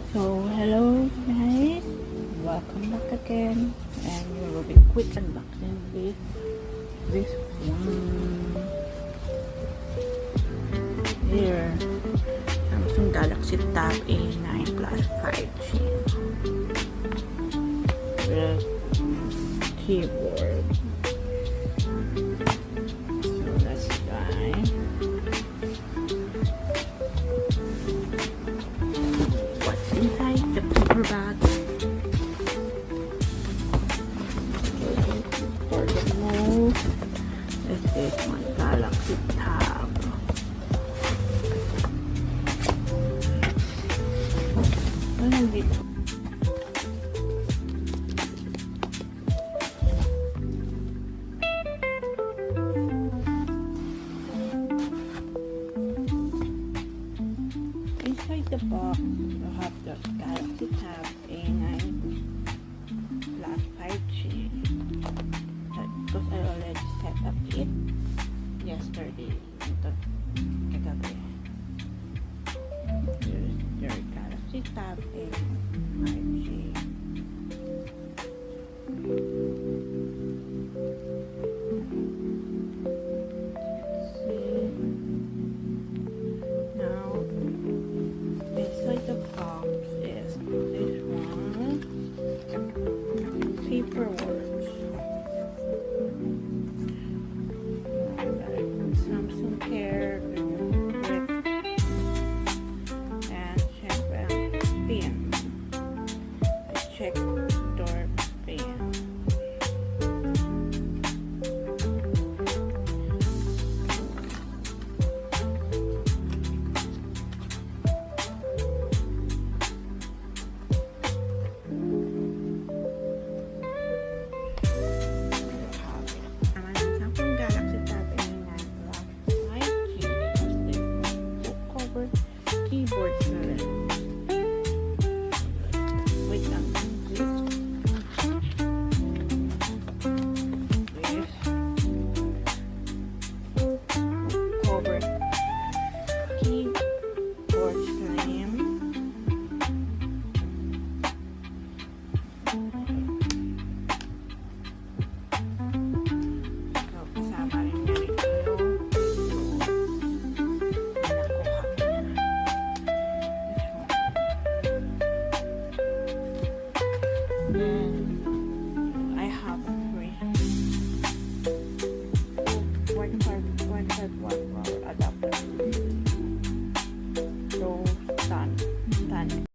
So, hello guys, welcome back again, and we will be quick unboxing with this one here, Samsung Galaxy Tab A9 Plus 5G with keyboard. So let's try. What's inside the paper bag? For the move is this one, Galaxy Tab. Walang dito. Inside the box, you have the Galaxy Tab A9 Plus 5G. Because I already set up it yesterday. Ito, kagabi. Here's your Galaxy Tab A9 5G. Inside the box is this one, paperwork, Samsung Care grip, and syempre ang pin. I check door pin. Samsung Galaxy Tab A9 Plus 5G has the book cover, keyboard na rin. Wait lang. This book cover, keyboard slim. Kasama rin niya rin yung nakuha niya. This one. Then,